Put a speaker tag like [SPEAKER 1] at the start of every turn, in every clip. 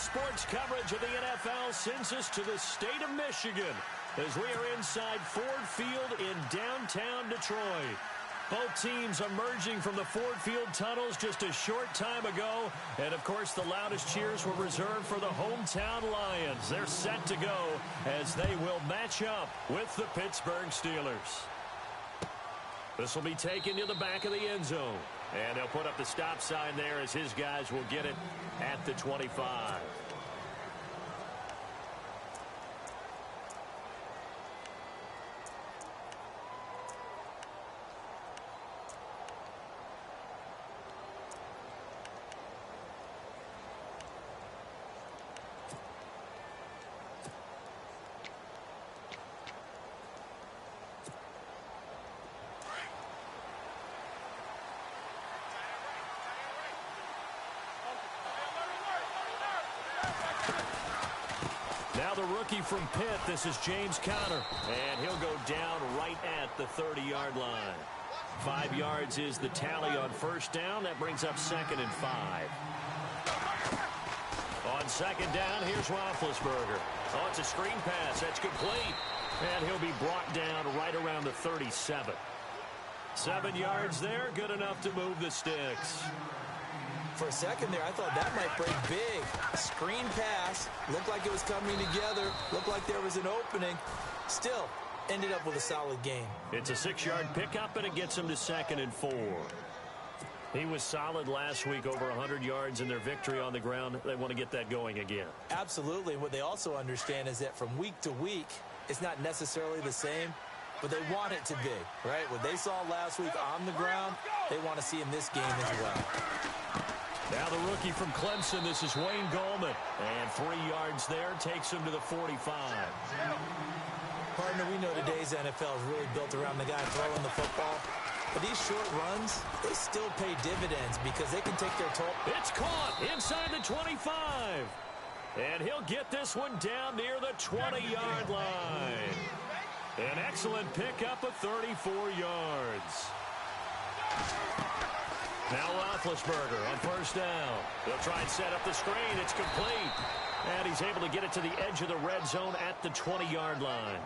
[SPEAKER 1] sports coverage of the NFL sends us to the state of Michigan as we are inside Ford Field in downtown Detroit. Both teams emerging from the Ford Field tunnels just a short time ago. And, of course, the loudest cheers were reserved for the hometown Lions. They're set to go as they will match up with the Pittsburgh Steelers. This will be taken to the back of the end zone. And they'll put up the stop sign there as his guys will get it at the 25. Now the rookie from Pitt, this is James Conner, and he'll go down right at the 30-yard line. 5 yards is the tally on first down. That brings up 2nd and 5. On 2nd down, here's Roethlisberger. Oh, it's a screen pass. That's complete. And he'll be brought down right around the 37. 7 yards there, good enough to move the sticks.
[SPEAKER 2] For a second there, I thought that might break big. Screen pass. Looked like it was coming together. Looked like there was an opening. Still, ended up with a solid game.
[SPEAKER 1] It's a 6-yard pickup, and it gets him to 2nd and 4. He was solid last week, over 100 yards in their victory on the ground. They want to get that going again.
[SPEAKER 2] Absolutely. What they also understand is that from week to week, it's not necessarily the same, but they want it to be, right? What they saw last week on the ground, they want to see in this game as well.
[SPEAKER 1] Now the rookie from Clemson, this is Wayne Gallman. And 3 yards there takes him to the 45.
[SPEAKER 2] Partner, we know today's NFL is really built around the guy throwing the football. But these short runs, they still pay dividends because they can take their toll.
[SPEAKER 1] It's caught inside the 25. And he'll get this one down near the 20-yard line. An excellent pickup of 34 yards. Now Roethlisberger on first down. They'll try and set up the screen. It's complete. And he's able to get it to the edge of the red zone at the 20-yard line.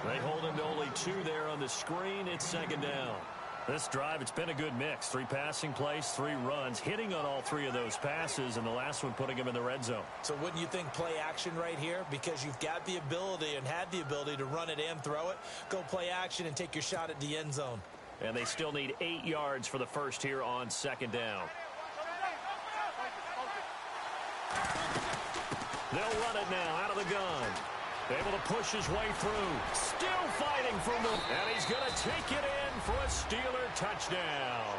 [SPEAKER 1] They hold him to only 2 there on the screen. It's 2nd down. This drive, it's been a good mix. 3 passing plays, 3 runs, hitting on all 3 of those passes, and the last one putting him in the red zone.
[SPEAKER 2] So wouldn't you think play action right here? Because you've got the ability and had the ability to run it and throw it. Go play action and take your shot at the end zone.
[SPEAKER 1] And they still need 8 yards for the first here on 2nd down. They'll run it now out of the gun. Able to push his way through. Still fighting for the... And he's going to take it in for a Steeler touchdown.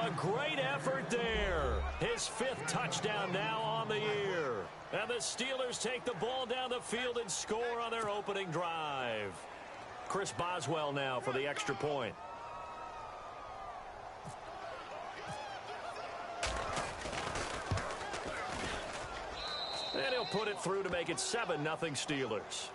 [SPEAKER 1] A great effort there. His 5th touchdown now on the year. And the Steelers take the ball down the field and score on their opening drive. Chris Boswell now for the extra point. And he'll put it through to make it 7-0 Steelers.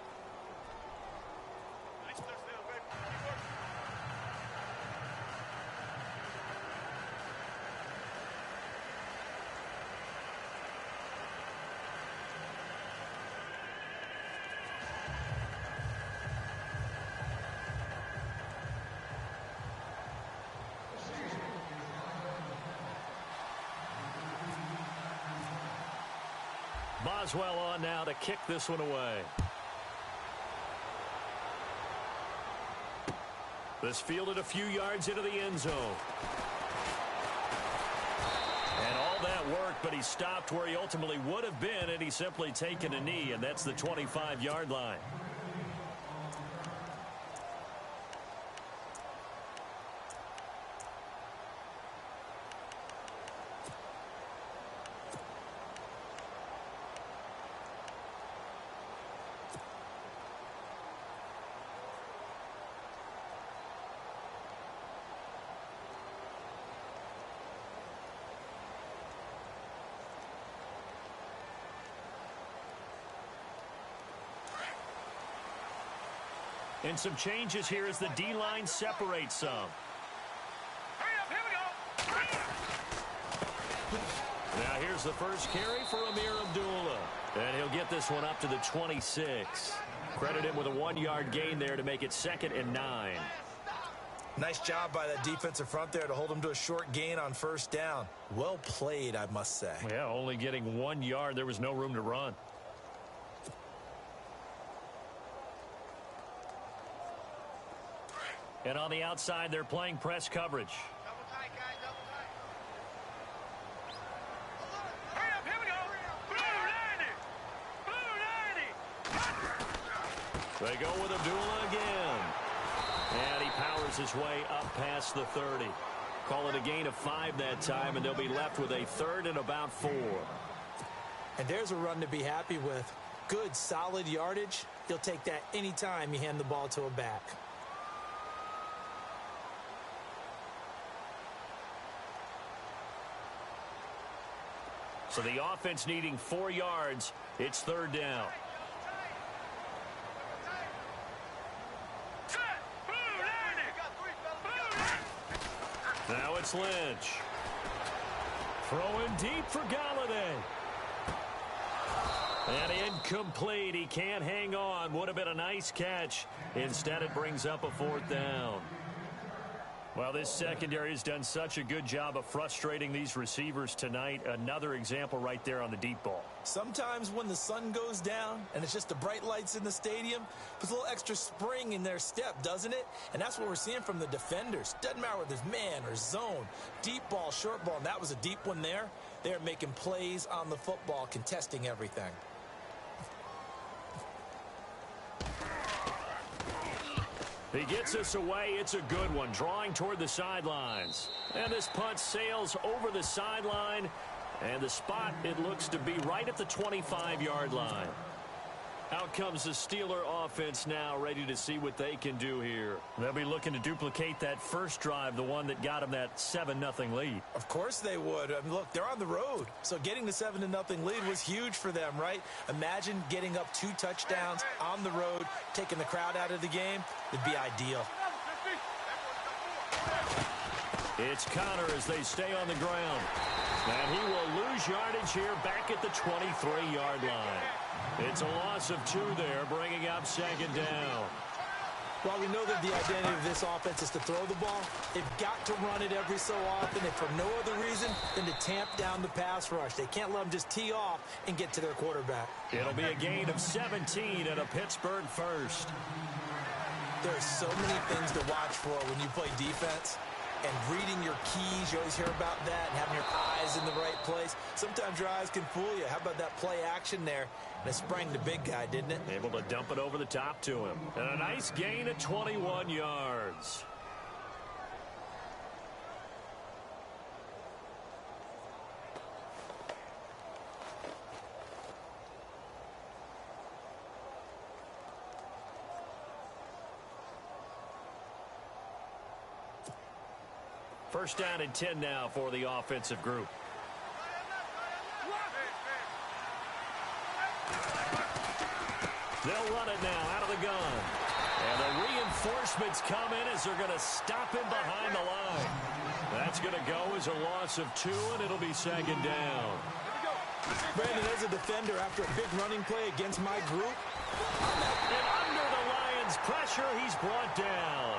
[SPEAKER 1] Boswell on now to kick this one away. This fielded a few yards into the end zone. And all that worked, but he stopped where he ultimately would have been, and he's simply taken a knee, and that's the 25-yard line. And some changes here as the D-line separates some. Now here's is the first carry for Amir Abdullah. And he'll get this one up to the 26. Credit him with a 1-yard gain there to make it 2nd and 9.
[SPEAKER 2] Nice job by that defensive front there to hold him to a short gain on first down. Well played, I must say.
[SPEAKER 1] Yeah, only getting 1 yard. There was no room to run. And on the outside, they're playing press coverage.
[SPEAKER 3] Double tight, guys, double tight. Hurry up, here we go. Blue 90. Blue 90.
[SPEAKER 1] They go with Abdullah again. And he powers his way up past the 30. Call it a gain of 5 that time, and they'll be left with a 3rd and about 4.
[SPEAKER 2] And there's a run to be happy with. Good, solid yardage. You'll take that anytime you hand the ball to a back.
[SPEAKER 1] So the offense needing 4 yards. It's 3rd down. Now it's Lynch. Throwing deep for Galladay. And incomplete. He can't hang on. Would have been a nice catch. Instead, it brings up a 4th down. Well, this secondary has done such a good job of frustrating these receivers tonight. Another example right there on the deep ball.
[SPEAKER 2] Sometimes when the sun goes down and it's just the bright lights in the stadium, puts a little extra spring in their step, doesn't it? And that's what we're seeing from the defenders. Doesn't matter whether there's man or zone, deep ball, short ball, and that was a deep one there. They're making plays on the football, contesting everything.
[SPEAKER 1] He gets us away. It's a good one. Drawing toward the sidelines. And this punt sails over the sideline. And the spot, it looks to be right at the 25-yard line. Out comes the Steeler offense now, ready to see what they can do here. They'll be looking to duplicate that first drive, the one that got them that 7-0 lead.
[SPEAKER 2] Of course they would. I mean, look, they're on the road. So getting the 7-0 lead was huge for them, right? Imagine getting up 2 touchdowns on the road, taking the crowd out of the game. It'd be ideal.
[SPEAKER 1] It's Connor as they stay on the ground. And he will lose yardage here back at the 23-yard line. It's a loss of 2 there, bringing up 2nd down.
[SPEAKER 2] While we know that the identity of this offense is to throw the ball, they've got to run it every so often, if for no other reason than to tamp down the pass rush. They can't let them just tee off and get to their quarterback.
[SPEAKER 1] It'll be a gain of 17 and a Pittsburgh first.
[SPEAKER 2] There are so many things to watch for when you play defense. And reading your keys, you always hear about that, and having your eyes in the right place. Sometimes your eyes can fool you. How about that play action there? And it sprang the big guy, didn't it?
[SPEAKER 1] Able to dump it over the top to him. And a nice gain of 21 yards. First down and 10 now for the offensive group. They'll run it now out of the gun. And the reinforcements come in as they're going to stop him behind the line. That's going to go as a loss of 2, and it'll be 2nd down.
[SPEAKER 2] Brandon, as a defender, after a big running play against my group.
[SPEAKER 1] And under the Lions' pressure, he's brought down.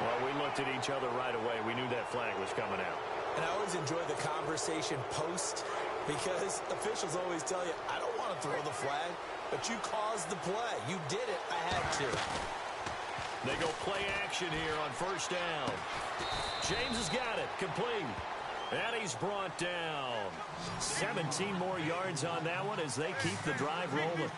[SPEAKER 1] Well, we looked at each other right away. We knew that flag was coming out.
[SPEAKER 2] And I always enjoy the conversation post because officials always tell you, I don't want to throw the flag, but you caused the play. You did it. I had to.
[SPEAKER 1] They go play action here on first down. James has got it. Complete. And he's brought down. 17 more yards on that one as they keep the drive rolling.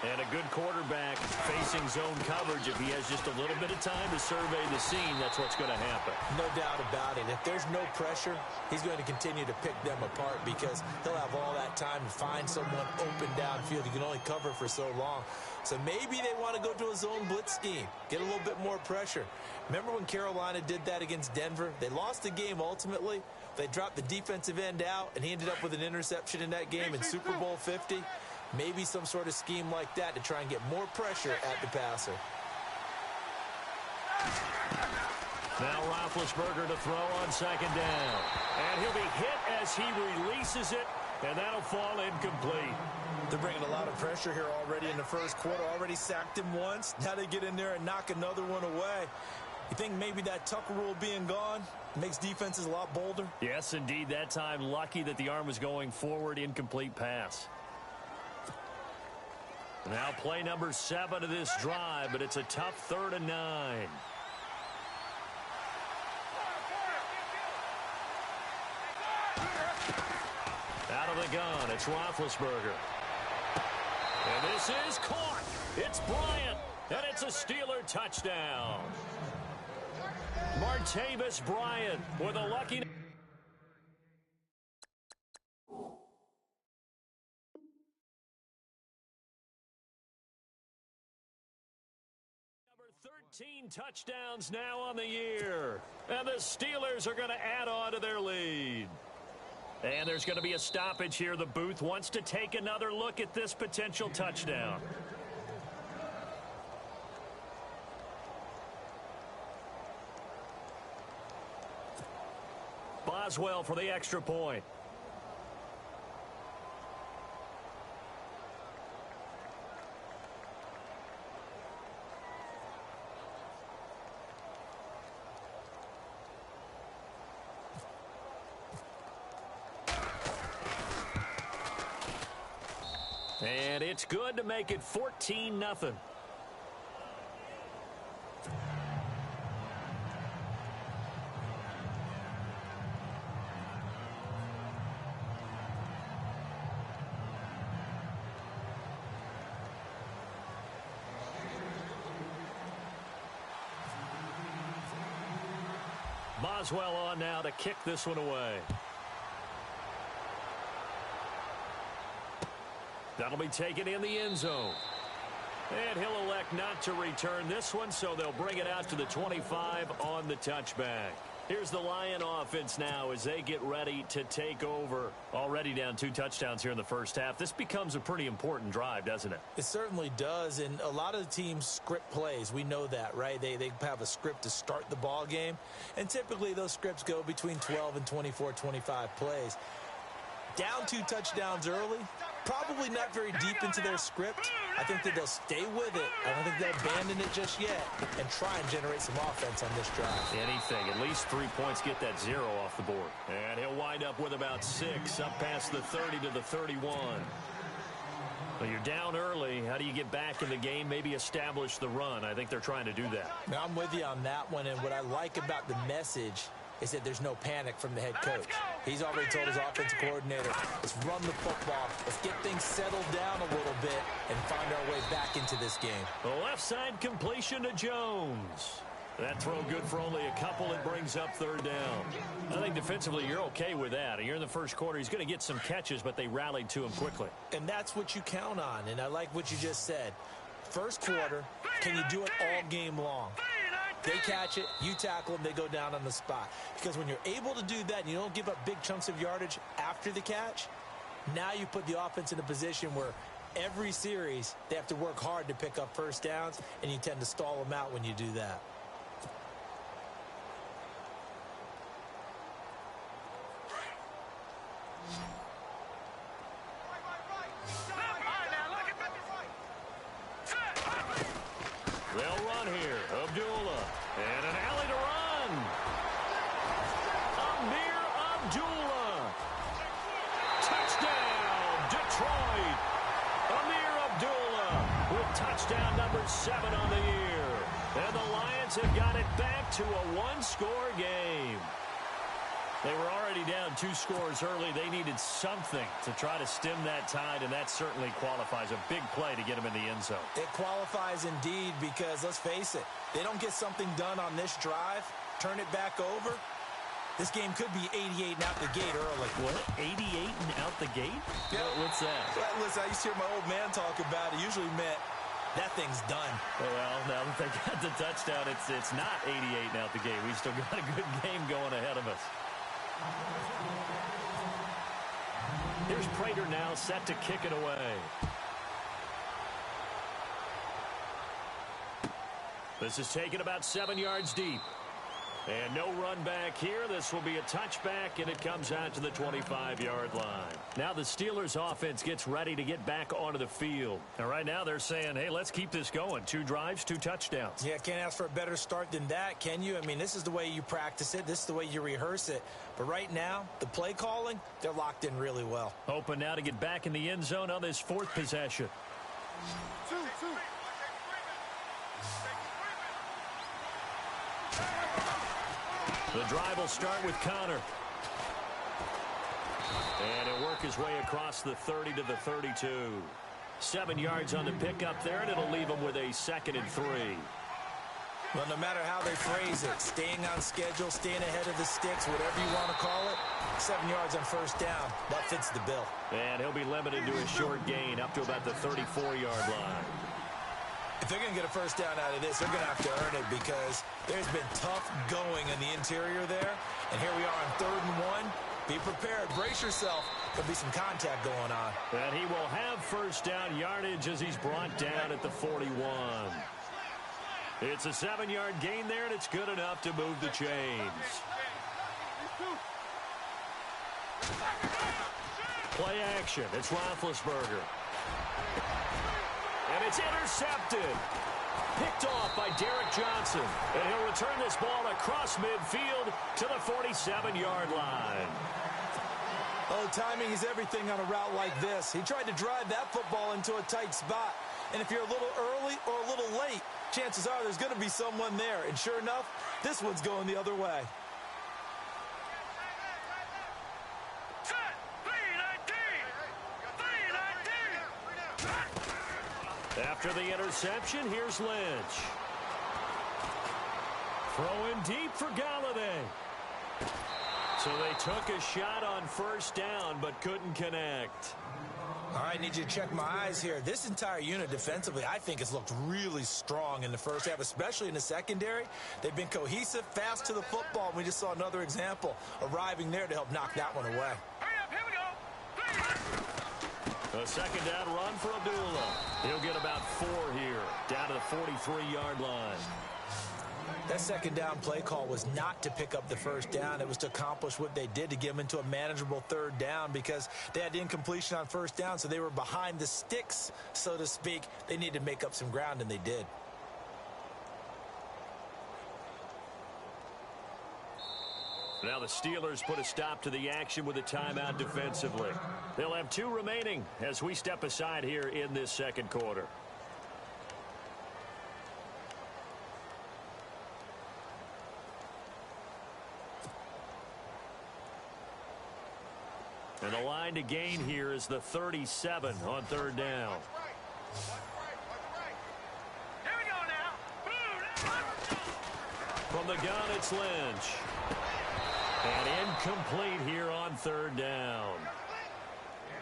[SPEAKER 1] And a good quarterback facing zone coverage. If he has just a little bit of time to survey the scene, that's what's going to happen.
[SPEAKER 2] No doubt about it. If there's no pressure, he's going to continue to pick them apart because he'll have all that time to find someone open downfield. He can only cover for so long. So maybe they want to go to a zone blitz scheme, get a little bit more pressure. Remember when Carolina did that against Denver? They lost the game ultimately. They dropped the defensive end out, and he ended up with an interception in that game in Super Bowl 50. Maybe some sort of scheme like that to try and get more pressure at the passer.
[SPEAKER 1] Now Roethlisberger to throw on second down. And he'll be hit as he releases it, and that'll fall incomplete.
[SPEAKER 2] They're bringing a lot of pressure here already in the first quarter. Already sacked him once. Now they get in there and knock another one away. You think maybe that Tucker rule being gone makes defenses a lot bolder?
[SPEAKER 1] Yes, indeed. That time, lucky that the arm was going forward. Incomplete pass. Now play number 7 of this drive, but it's a tough 3rd and 9. Out of the gun, it's Roethlisberger. And this is caught. It's Bryant, and it's a Steeler touchdown. Martavis Bryant with a lucky... Number 13 touchdowns now on the year. And the Steelers are going to add on to their lead. And there's going to be a stoppage here. The booth wants to take another look at this potential touchdown. Boswell for the extra point. And it's good to make it 14-0. Boswell on now to kick this one away. That'll be taken in the end zone. And he'll elect not to return this one, so they'll bring it out to the 25 on the touchback. Here's the Lion offense now as they get ready to take over. Already down 2 touchdowns here in the first half. This becomes a pretty important drive, doesn't it?
[SPEAKER 2] It certainly does, and a lot of the teams script plays. We know that, right? They have a script to start the ball game, and typically those scripts go between 12 and 24, 25 plays. Down 2 touchdowns early, probably not very deep into their script. I think that they'll stay with it. I don't think they'll abandon it just yet and try and generate some offense on this drive.
[SPEAKER 1] Anything. At least 3 points, get that 0 off the board. And he'll wind up with about 6, up past the 30 to the 31. Well, you're down early. How do you get back in the game? Maybe establish the run. I think they're trying to do that.
[SPEAKER 2] Now, I'm with you on that one, and what I like about the message is that there's no panic from the head coach. He's already told his offensive coordinator, let's run the football, let's get things settled down a little bit and find our way back into this game.
[SPEAKER 1] The left side completion to Jones. That throw good for only a couple. It brings up 3rd down. I think defensively you're okay with that. You're in the first quarter. He's going to get some catches, but they rallied to him quickly.
[SPEAKER 2] And that's what you count on, and I like what you just said. First quarter, can you do it all game long? They catch it, you tackle them, they go down on the spot. Because when you're able to do that and you don't give up big chunks of yardage after the catch, now you put the offense in a position where every series they have to work hard to pick up first downs, and you tend to stall them out when you do that.
[SPEAKER 1] They'll run here. Abdullah. And an alley to run. Amir Abdullah. Touchdown, Detroit. Amir Abdullah with touchdown number 7 on the year. And the Lions have got it back to a 1-score game. They were already down 2 scores early. They needed something to try to stem that tide, and that certainly qualifies. A big play to get them in the end zone.
[SPEAKER 2] It qualifies indeed because, let's face it, they don't get something done on this drive, turn it back over, this game could be 88 and out the gate early.
[SPEAKER 1] What? 88 and out the gate?
[SPEAKER 2] Yeah.
[SPEAKER 1] What's that?
[SPEAKER 2] Well, listen, I used to hear my old man talk about it. Usually meant that thing's done.
[SPEAKER 1] Well, now that they got the touchdown, it's not 88 and out the gate. We've still got a good game going ahead of us. Here's Prater now set to kick it away. This is taken about 7 yards deep. And no run back here. This will be a touchback, and it comes out to the 25-yard line. Now the Steelers offense gets ready to get back onto the field. And right now they're saying, hey, let's keep this going. 2 drives, 2 touchdowns.
[SPEAKER 2] Yeah, can't ask for a better start than that, can you? I mean, this is the way you practice it. This is the way you rehearse it. But right now, the play calling, they're locked in really well.
[SPEAKER 1] Hoping now to get back in the end zone on this 4th possession. The drive will start with Connor. And he'll work his way across the 30 to the 32. 7 yards on the pickup there, and it'll leave him with a 2nd and 3.
[SPEAKER 2] Well, no matter how they phrase it, staying on schedule, staying ahead of the sticks, whatever you want to call it, 7 yards on first down, that fits the bill.
[SPEAKER 1] And he'll be limited to a short gain up to about the 34-yard line.
[SPEAKER 2] If they're going to get a first down out of this, they're going to have to earn it because there's been tough going in the interior there. And here we are on 3rd and 1. Be prepared. Brace yourself. There'll be some contact going on.
[SPEAKER 1] And he will have first down yardage as he's brought down at the 41. It's a 7-yard gain there, and it's good enough to move the chains. Play action. It's Roethlisberger. And it's intercepted. Picked off by Derek Johnson. And he'll return this ball across midfield to the 47-yard line.
[SPEAKER 2] Oh, timing is everything on a route like this. He tried to drive that football into a tight spot. And if you're a little early or a little late, chances are there's going to be someone there. And sure enough, this one's going the other way.
[SPEAKER 1] After the interception, here's Lynch. Throwing deep for Galladay. So they took a shot on first down, but couldn't connect.
[SPEAKER 2] All right, need you to check my eyes here. This entire unit defensively, I think, has looked really strong in the first half, especially in the secondary. They've been cohesive, fast to the football. We just saw another example arriving there to help knock that one away.
[SPEAKER 3] Hurry up, here we go.
[SPEAKER 1] A 2nd down run for Abdullah. He'll get about 4 here, down to the 43-yard line.
[SPEAKER 2] That 2nd down play call was not to pick up the first down. It was to accomplish what they did, to get them into a manageable 3rd down, because they had incompletion on first down, so they were behind the sticks, so to speak. They needed to make up some ground, and they did.
[SPEAKER 1] Now the Steelers put a stop to the action with a timeout defensively. They'll have 2 remaining as we step aside here in this 2nd quarter. And the line to gain here is the 37 on 3rd down.
[SPEAKER 3] Here we go now.
[SPEAKER 1] From the gun, it's Lynch. And incomplete here on 3rd down.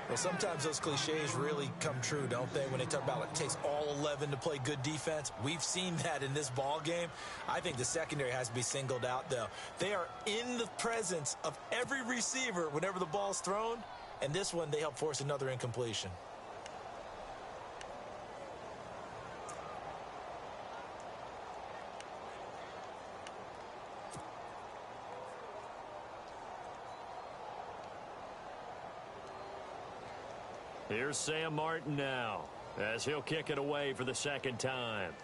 [SPEAKER 2] Well, sometimes those cliches really come true, don't they? When they talk about it takes all 11 to play good defense. We've seen that in this ball game. I think the secondary has to be singled out, though. They are in the presence of every receiver whenever the ball's thrown. And this one, they help force another incompletion.
[SPEAKER 1] Here's Sam Martin now, as he'll kick it away for the 2nd time.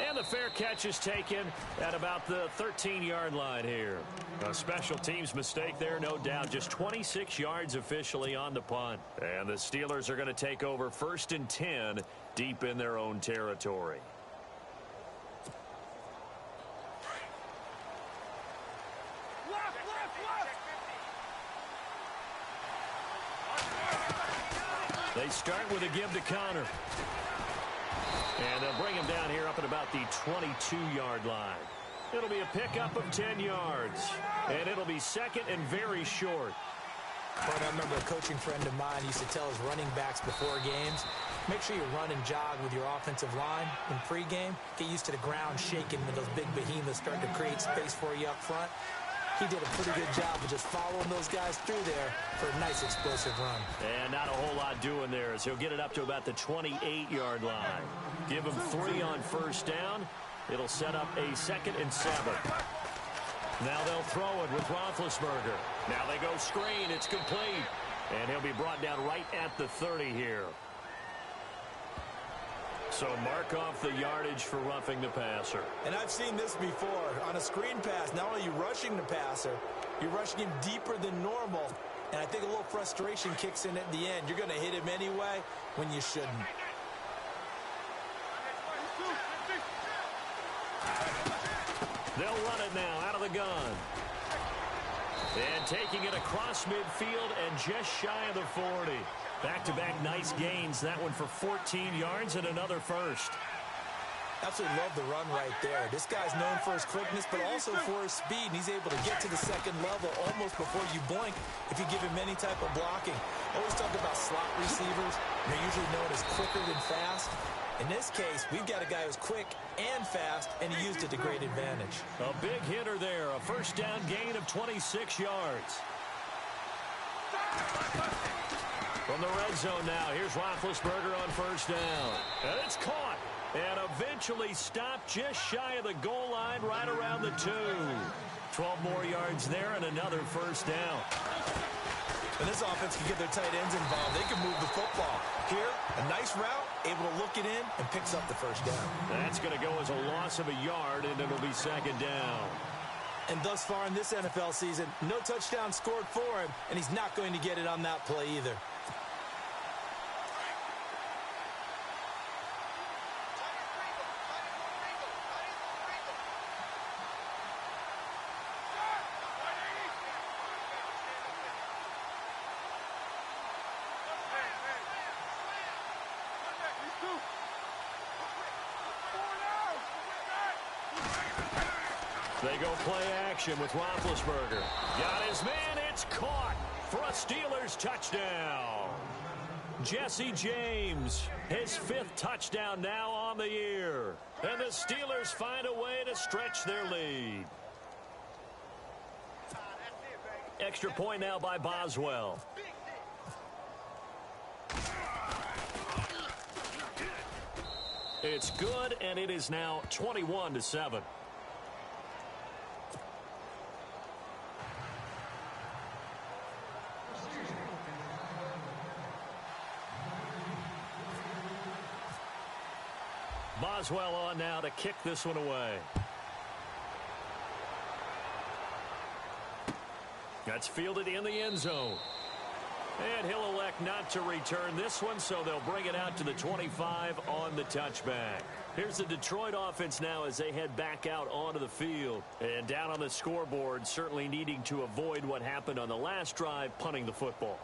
[SPEAKER 1] And the fair catch is taken at about the 13-yard line here. A special teams mistake there, no doubt. Just 26 yards officially on the punt. And the Steelers are going to take over 1st and 10 deep in their own territory. They start with a give to Connor. And they'll bring him down here up at about the 22-yard line. It'll be a pickup of 10 yards. And it'll be 2nd and very short.
[SPEAKER 2] But I remember a coaching friend of mine used to tell his running backs before games, make sure you run and jog with your offensive line in pregame. Get used to the ground shaking when those big behemoths start to create space for you up front. He did a pretty good job of just following those guys through there for a nice explosive run.
[SPEAKER 1] And not a whole lot doing there, as he'll get it up to about the 28-yard line. Give him 3 on first down. It'll set up a 2nd and 7. Now they'll throw it with Roethlisberger. Now they go screen. It's complete. And he'll be brought down right at the 30 here. So mark off the yardage for roughing the passer.
[SPEAKER 2] And I've seen this before. On a screen pass, not only are you rushing the passer, you're rushing him deeper than normal. And I think a little frustration kicks in at the end. You're going to hit him anyway when you shouldn't.
[SPEAKER 1] They'll run it now out of the gun. And taking it across midfield and just shy of the 40. Back-to-back nice gains. That one for 14 yards and another first.
[SPEAKER 2] Absolutely love the run right there. This guy's known for his quickness, but also for his speed. And he's able to get to the second level almost before you blink if you give him any type of blocking. Always talk about slot receivers. They're usually known as quicker than fast. In this case, we've got a guy who's quick and fast, and he used it to great advantage.
[SPEAKER 1] A big hitter there. A first down gain of 26 yards. From the red zone now, here's Roethlisberger on first down. And it's caught and eventually stopped just shy of the goal line right around the 2. 12 more yards there and another first down.
[SPEAKER 2] And this offense can get their tight ends involved. They can move the football. Here, a nice route, able to look it in, and picks up the first down.
[SPEAKER 1] That's going to go as a loss of a yard, and it'll be 2nd down.
[SPEAKER 2] And thus far in this NFL season, no touchdown scored for him, and he's not going to get it on that play either.
[SPEAKER 1] They go play action with Roethlisberger. Got his man. It's caught for a Steelers touchdown. Jesse James, his 5th touchdown now on the year. And the Steelers find a way to stretch their lead. Extra point now by Boswell. It's good, and it is now 21-7. Boswell on now to kick this one away. That's fielded in the end zone. And he'll elect not to return this one, so they'll bring it out to the 25 on the touchback. Here's the Detroit offense now as they head back out onto the field. And down on the scoreboard, certainly needing to avoid what happened on the last drive, punting the football.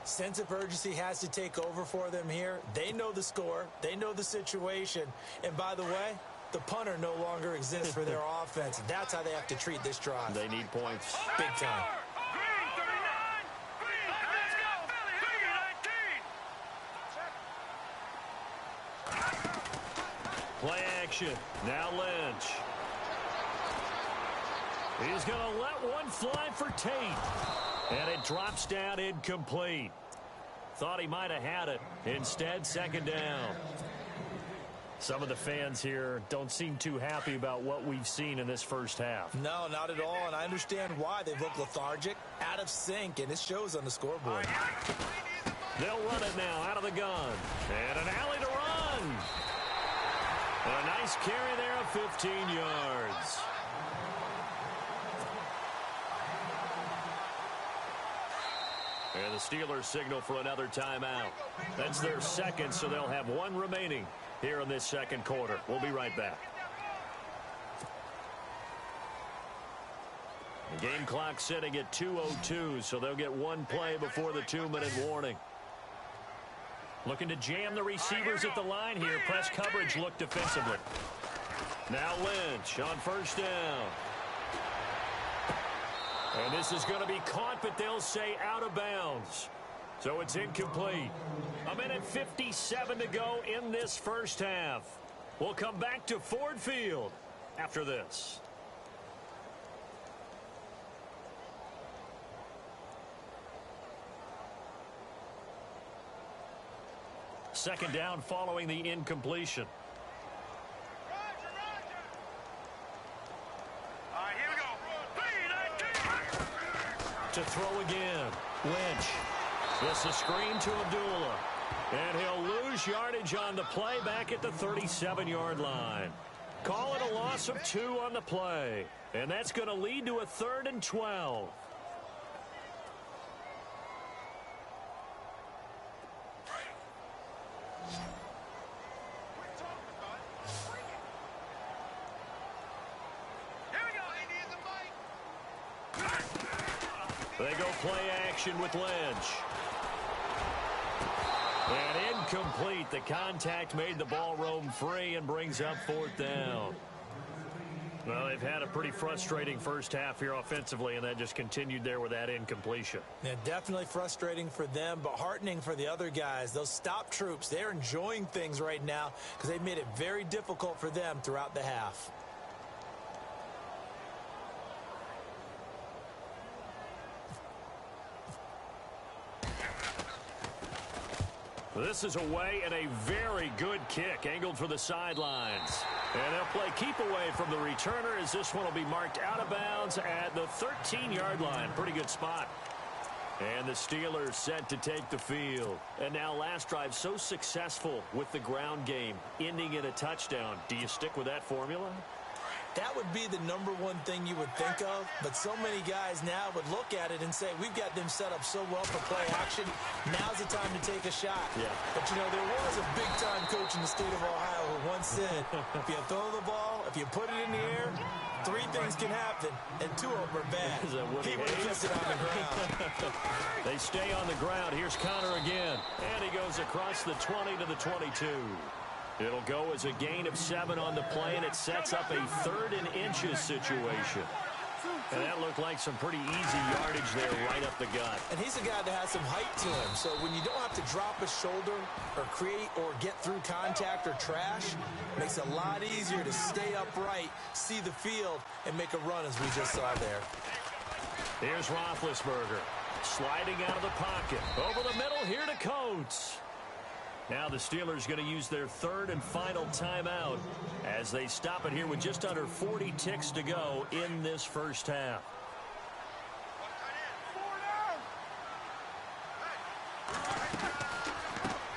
[SPEAKER 2] Sense of urgency has to take over for them here. They know the score. They know the situation. And by the way, the punter no longer exists for their offense. That's how they have to treat this drive.
[SPEAKER 1] They need points.
[SPEAKER 2] Big time.
[SPEAKER 1] Play action. Now Lynch. He's going to let one fly for Tate. And it drops down incomplete. Thought he might have had it. Instead, 2nd down. Some of the fans here don't seem too happy about what we've seen in this first half.
[SPEAKER 2] No, not at all, and I understand why. They look lethargic, out of sync, and it shows on the scoreboard.
[SPEAKER 1] They'll run it now out of the gun. And an alley to run. A nice carry there of 15 yards. And the Steelers signal for another timeout. That's their 2nd, so they'll have 1 remaining here in this 2nd quarter. We'll be right back. The game clock sitting at 2:02, so they'll get 1 play before the 2-minute warning. Looking to jam the receivers at the line here. Press coverage look defensively. Now Lynch on first down. And this is going to be caught, but they'll say out of bounds. So it's incomplete. 1:57 to go in this first half. We'll come back to Ford Field after this. Second down following the incompletion.
[SPEAKER 3] All right, here we go.
[SPEAKER 1] To throw again. Lynch. This is screen to Abdullah. And he'll lose yardage on the play back at the 37-yard line. Call it a loss of 2 on the play. And that's going to lead to a 3rd and 12. They go play action with Lynch. And incomplete. The contact made the ball roam free and brings up 4th down. Well, they've had a pretty frustrating first half here offensively, and that just continued there with that incompletion.
[SPEAKER 2] Yeah, definitely frustrating for them, but heartening for the other guys. Those stop troops, they're enjoying things right now because they've made it very difficult for them throughout the half.
[SPEAKER 1] This is away and a very good kick angled for the sidelines. And they'll play keep away from the returner as this one will be marked out of bounds at the 13-yard line. Pretty good spot. And the Steelers set to take the field. And now last drive so successful with the ground game, ending in a touchdown. Do you stick with that formula?
[SPEAKER 2] That would be the number one thing you would think of, but so many guys now would look at it and say, we've got them set up so well for play action. Now's the time to take a shot.
[SPEAKER 1] Yeah.
[SPEAKER 2] But, you know, there was a big-time coach in the state of Ohio who once said, if you throw the ball, if you put it in the air, 3 things can happen, and 2 of them are bad. He would have kept it on the ground.
[SPEAKER 1] They stay on the ground. Here's Connor again. And he goes across the 20 to the 22. It'll go as a gain of 7 on the play, and it sets up a 3rd and inches situation. And that looked like some pretty easy yardage there right up the gut.
[SPEAKER 2] And he's a guy that has some height to him, so when you don't have to drop a shoulder or create or get through contact or trash, it makes it a lot easier to stay upright, see the field, and make a run as we just saw there.
[SPEAKER 1] Here's Roethlisberger sliding out of the pocket. Over the middle here to Coates. Now the Steelers going to use their 3rd and final timeout as they stop it here with just under 40 ticks to go in this first half.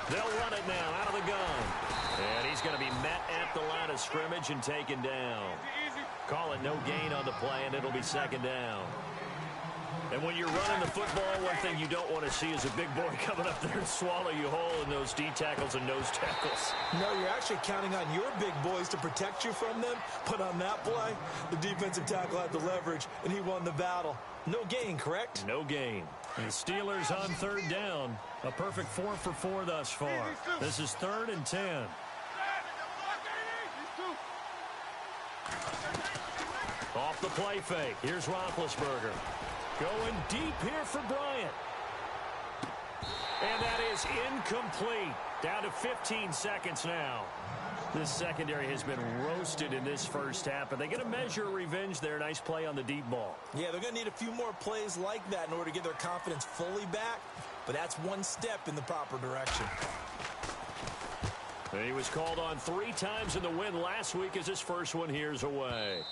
[SPEAKER 1] They'll run it now out of the gun. And he's going to be met at the line of scrimmage and taken down. Call it no gain on the play, and it'll be 2nd down. And when you're running the football, one thing you don't want to see is a big boy coming up there and swallow you whole in those D tackles and nose tackles.
[SPEAKER 2] No, you're actually counting on your big boys to protect you from them. But on that play, the defensive tackle had the leverage, and he won the battle. No gain, correct?
[SPEAKER 1] No gain. And the Steelers on 3rd down. A perfect 4 for 4 thus far. This is 3rd and 10. Off the play fake. Here's Roethlisberger. Going deep here for Bryant. And that is incomplete. Down to 15 seconds now. This secondary has been roasted in this first half, but they get a measure of revenge there. Nice play on the deep ball.
[SPEAKER 2] Yeah, they're going to need a few more plays like that in order to get their confidence fully back, but that's one step in the proper direction.
[SPEAKER 1] And he was called on 3 times in the win last week as his first one here's away.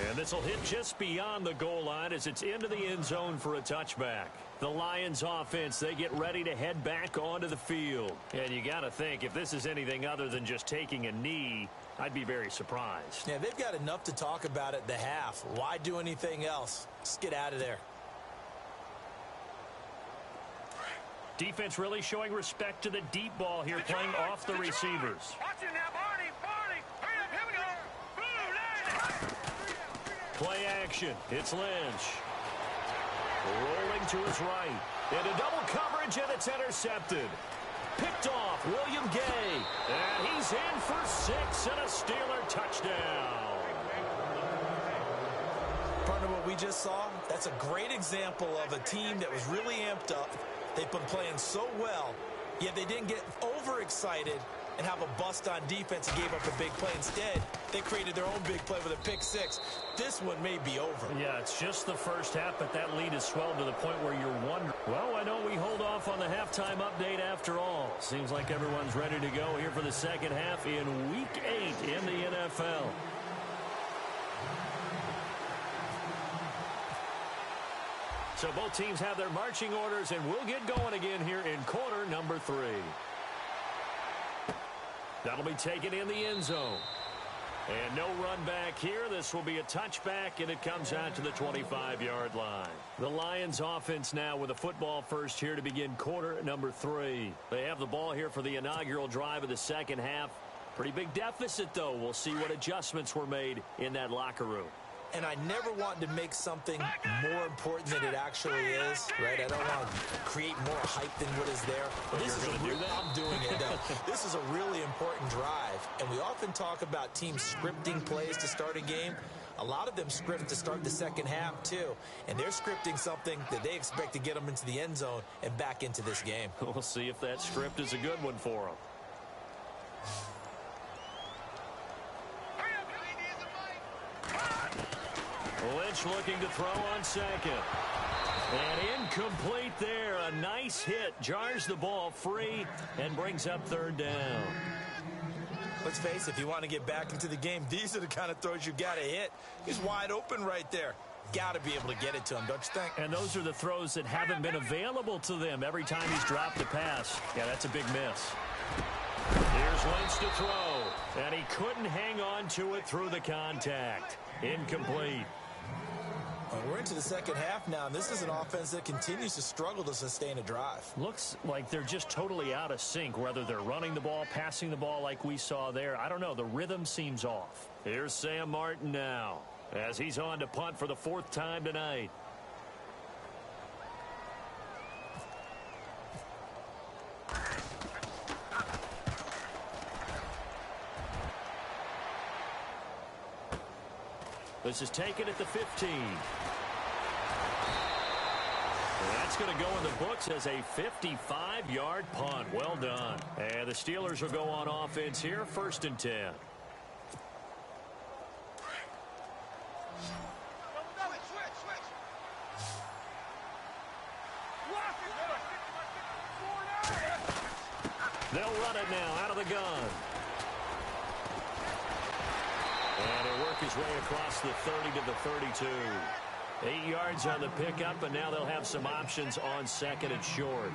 [SPEAKER 1] And this will hit just beyond the goal line as it's into the end zone for a touchback. The Lions offense, they get ready to head back onto the field. And you got to think, if this is anything other than just taking a knee, I'd be very surprised.
[SPEAKER 2] Yeah, they've got enough to talk about at the half. Why do anything else? Just get out of there.
[SPEAKER 1] Defense really showing respect to the deep ball here, playing off the receivers.
[SPEAKER 3] Watch it now, Barney. Barney. Hurry up. Here we go. Boom.
[SPEAKER 1] Play action. It's Lynch. Rolling to his right. Into double coverage, and it's intercepted. Picked off, William Gay. And he's in for 6 and a Steeler touchdown.
[SPEAKER 2] Partner, what we just saw, that's a great example of a team that was really amped up. They've been playing so well, yet they didn't get overexcited and have a bust on defense and gave up a big play. Instead, they created their own big play with a pick-6. This one may be over.
[SPEAKER 1] Yeah, it's just the first half, but that lead has swelled to the point where you're wondering. Well, why don't we hold off on the halftime update after all? Seems like everyone's ready to go here for the second half in Week 8 in the NFL. So both teams have their marching orders, and we'll get going again here in quarter number 3. That'll be taken in the end zone. And no run back here. This will be a touchback, and it comes out to the 25-yard line. The Lions offense now with a football first here to begin quarter number 3. They have the ball here for the inaugural drive of the second half. Pretty big deficit, though. We'll see what adjustments were made in that locker room.
[SPEAKER 2] And I never want to make something more important than it actually is, right? I don't want to create more hype than what is there. But this is I'm doing it, though. This is a really important drive. And we often talk about teams scripting plays to start a game. A lot of them script to start the second half, too. And they're scripting something that they expect to get them into the end zone and back into this game.
[SPEAKER 1] We'll see if that script is a good one for them. Lynch looking to throw on second. And incomplete there. A nice hit. Jars the ball free and brings up third down.
[SPEAKER 2] Let's face it, if you want to get back into the game, these are the kind of throws you got to hit. He's wide open right there. Got to be able to get it to him, don't you think?
[SPEAKER 1] And those are the throws that haven't been available to them every time he's dropped a pass. Yeah, that's a big miss. Here's Lynch to throw. And he couldn't hang on to it through the contact. Incomplete.
[SPEAKER 2] We're into the second half now, and this is an offense that continues to struggle to sustain a drive.
[SPEAKER 1] Looks like they're just totally out of sync, whether they're running the ball, passing the ball like we saw there. I don't know. The rhythm seems off. Here's Sam Martin now as he's on to punt for the 4th time tonight. This is taken at the 15. That's going to go in the books as a 55-yard punt. Well done. And the Steelers will go on offense here, 1st and 10. They'll run it now out of the gun. And he'll work his way across the 30 to the 32. 8 yards on the pickup, and now they'll have some options on second and short.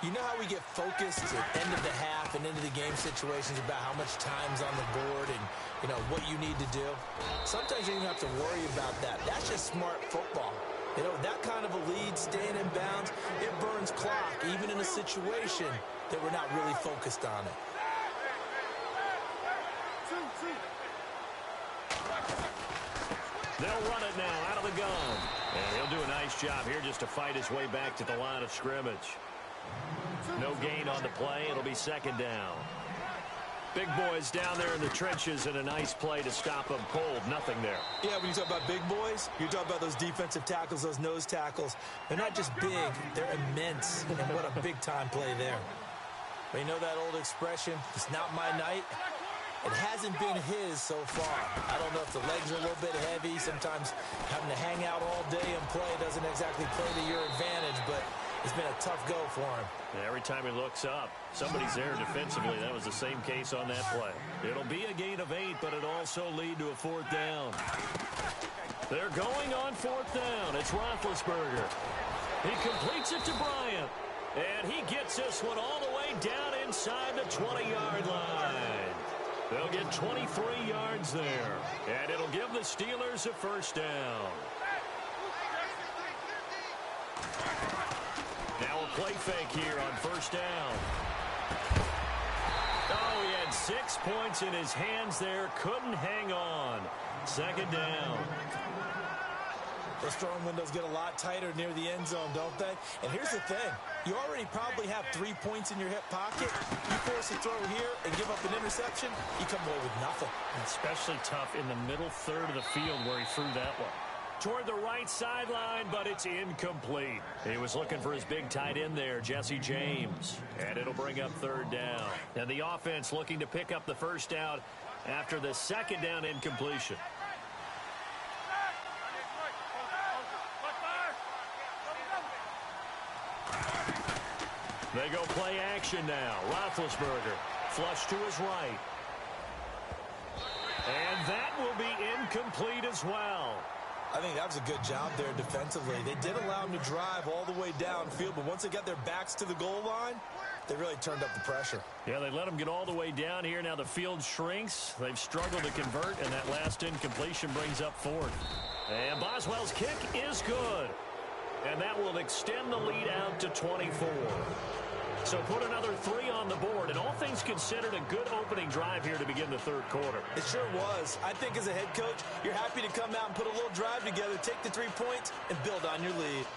[SPEAKER 2] You know how we get focused at end of the half and into the game situations about how much time's on the board and, you know, what you need to do? Sometimes you don't have to worry about that. That's just smart football. You know, that kind of a lead, staying in bounds, it burns clock, even in a situation that we're not really focused on it.
[SPEAKER 1] They'll run it now out of the gun. And he'll do a nice job here just to fight his way back to the line of scrimmage. No gain on the play. It'll be 2nd down. Big boys down there in the trenches, and a nice play to stop them cold. Nothing there.
[SPEAKER 2] Yeah, when you talk about big boys, you talk about those defensive tackles, those nose tackles. They're not just big, they're immense. And what a big-time play there. But you know that old expression, it's not my night? It hasn't been his so far. I don't know if the legs are a little bit heavy. Sometimes having to hang out all day and play doesn't exactly play to your advantage, but it's been a tough go for him.
[SPEAKER 1] And every time he looks up, somebody's there defensively. That was the same case on that play. It'll be a gain of 8, but it'll also lead to a 4th down. They're going on 4th down. It's Roethlisberger. He completes it to Bryant. And he gets this one all the way down inside the 20-yard line. They'll get 23 yards there. And it'll give the Steelers a 1st down. Now a play fake here on 1st down. Oh, he had 6 points in his hands there. Couldn't hang on. 2nd down.
[SPEAKER 2] Those throwing windows get a lot tighter near the end zone, don't they? And here's the thing. You already probably have 3 points in your hip pocket. You force a throw here and give up an interception, you come away with nothing.
[SPEAKER 1] Especially tough in the middle third of the field where he threw that one. toward the right sideline, but it's incomplete. He was looking for his big tight end there, Jesse James. And it'll bring up third down. And the offense looking to pick up the first down after the second down incompletion. They go play action now. Roethlisberger flush to his right. And that will be incomplete as well.
[SPEAKER 2] I think that was a good job there defensively. They did allow him to drive all the way downfield, but once they got their backs to the goal line, they really turned up the pressure.
[SPEAKER 1] Yeah, they let him get all the way down here. Now the field shrinks. They've struggled to convert, and that last incompletion brings up fourth. And Boswell's kick is good. And that will extend the lead out to 24. So put another 3 on the board, and all things considered, a good opening drive here to begin the third quarter.
[SPEAKER 2] It sure was. I think as a head coach, you're happy to come out and put a little drive together, take the 3 points, and build on your lead.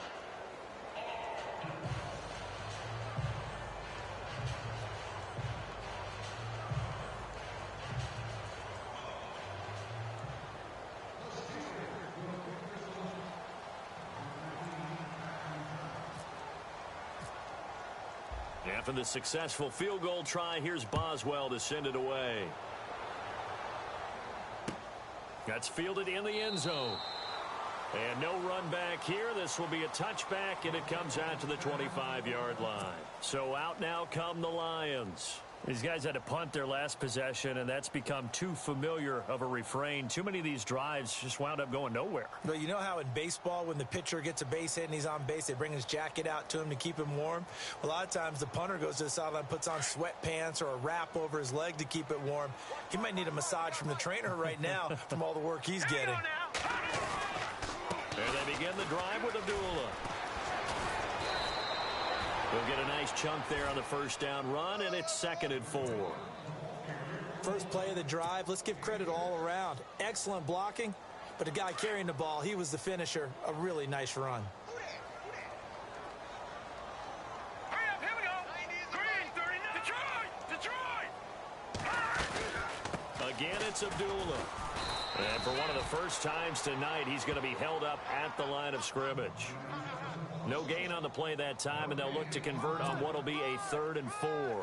[SPEAKER 1] After the successful field goal try, here's Boswell to send it away. That's fielded in the end zone. And no run back here. This will be a touchback, and it comes out to the 25-yard line. So out now come the Lions. These guys had to punt their last possession, and that's become too familiar of a refrain. Too many of these drives just wound up going nowhere.
[SPEAKER 2] But you know how in baseball, when the pitcher gets a base hit and he's on base, they bring his jacket out to him to keep him warm? A lot of times the punter goes to the sideline, puts on sweatpants or a wrap over his leg to keep it warm. He might need a massage from the trainer right now from all the work he's getting.
[SPEAKER 1] And they begin the drive with Abdullah. We'll get a nice chunk there on the first down run, and it's 2nd and 4.
[SPEAKER 2] First play of the drive, let's give credit all around. Excellent blocking, but the guy carrying the ball, he was the finisher. A really nice run.
[SPEAKER 3] Hurry up, here we go. Green, 39. Detroit.
[SPEAKER 1] Again, it's Abdullah. And for one of the first times tonight, he's going to be held up at the line of scrimmage. No gain on the play that time, and they'll look to convert on what will be a 3rd and 4.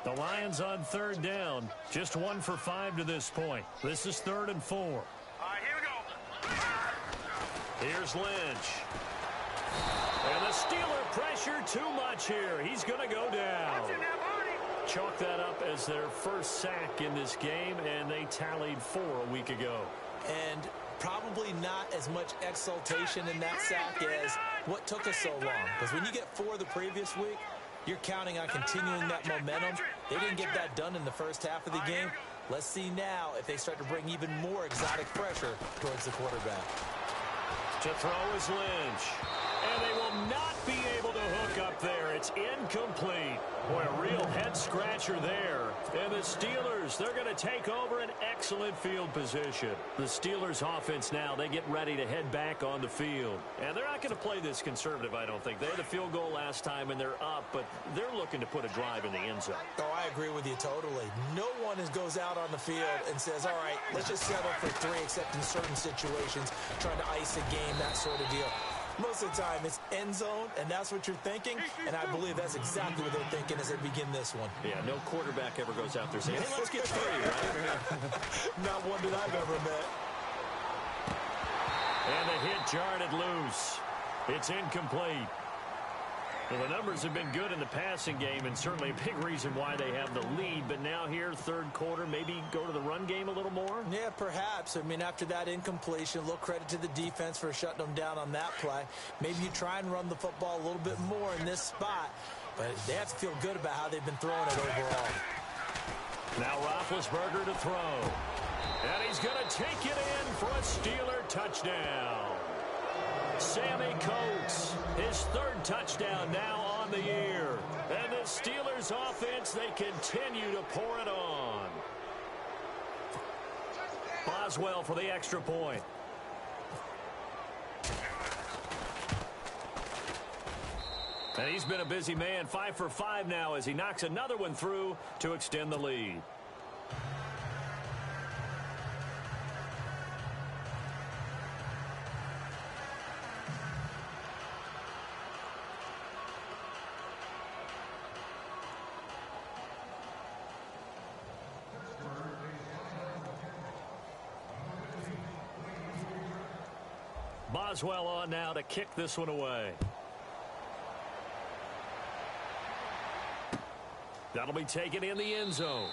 [SPEAKER 1] The Lions on 3rd down. Just 1 for 5 to this point. This is 3rd and 4.
[SPEAKER 3] All right, here we go.
[SPEAKER 1] Here's Lynch. And the Steeler pressure too much here. He's going to go down.
[SPEAKER 3] Watch it now, Barney.
[SPEAKER 1] Chalk that up as their first sack in this game, and they tallied 4 a week ago.
[SPEAKER 2] And probably not as much exultation in that sack as what took us so long. Because when you get 4 the previous week, you're counting on continuing that momentum. They didn't get that done in the first half of the game. Let's see now if they start to bring even more exotic pressure towards the quarterback.
[SPEAKER 1] To throw is Lynch. And they will not be able to hook up there. It's incomplete. Boy, a real head-scratcher there. And the Steelers, they're going to take over an excellent field position. The Steelers offense now, they get ready to head back on the field. And they're not going to play this conservative, I don't think. They had a field goal last time, and they're up, but they're looking to put a drive in the end zone.
[SPEAKER 2] Oh, I agree with you totally. No one goes out on the field and says, all right, let's just settle for 3, except in certain situations, trying to ice a game, that sort of deal. Most of the time, it's end zone, and that's what you're thinking, and I believe that's exactly what they're thinking as they begin this one.
[SPEAKER 1] Yeah, no quarterback ever goes out there saying, hey, let's get 3, right?
[SPEAKER 2] Not one that I've ever met.
[SPEAKER 1] And the hit jarred it loose. It's incomplete. Well, the numbers have been good in the passing game, and certainly a big reason why they have the lead. But now here, 3rd quarter, maybe go to the run game a little more?
[SPEAKER 2] Yeah, perhaps. I mean, after that incompletion, a little credit to the defense for shutting them down on that play. Maybe you try and run the football a little bit more in this spot. But they have to feel good about how they've been throwing it overall.
[SPEAKER 1] Now Roethlisberger to throw. And he's going to take it in for a Steeler touchdown. Sammy Coates, his 3rd touchdown now on the year. And the Steelers offense, they continue to pour it on. Boswell for the extra point. And he's been a busy man, 5 for 5 now as he knocks another one through to extend the lead. Boswell on now to kick this one away. That'll be taken in the end zone.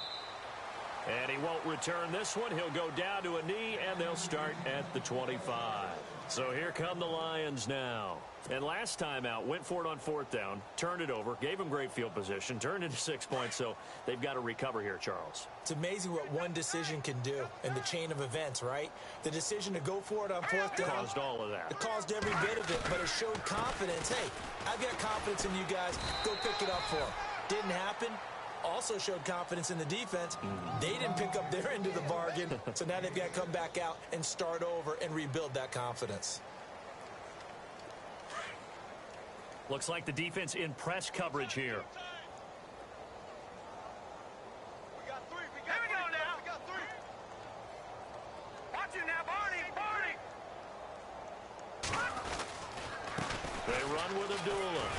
[SPEAKER 1] And he won't return this one. He'll go down to a knee, and they'll start at the 25. So here come the Lions now. And last time out, went for it on fourth down, turned it over, gave him great field position, turned into 6 points, so they've got to recover here, Charles.
[SPEAKER 2] It's amazing what one decision can do in the chain of events, right? The decision to go for it on fourth down.
[SPEAKER 1] Caused all of that.
[SPEAKER 2] It caused every bit of it, but it showed confidence. Hey, I've got confidence in you guys. Go pick it up for them. Didn't happen. Also showed confidence in the defense. They didn't pick up their end of the bargain, so now they've got to come back out and start over and rebuild that confidence.
[SPEAKER 1] Looks like the defense in press coverage here.
[SPEAKER 3] We got three. We got three. Now. We got three. Watch it now, Barney.
[SPEAKER 1] They run with Abdullah.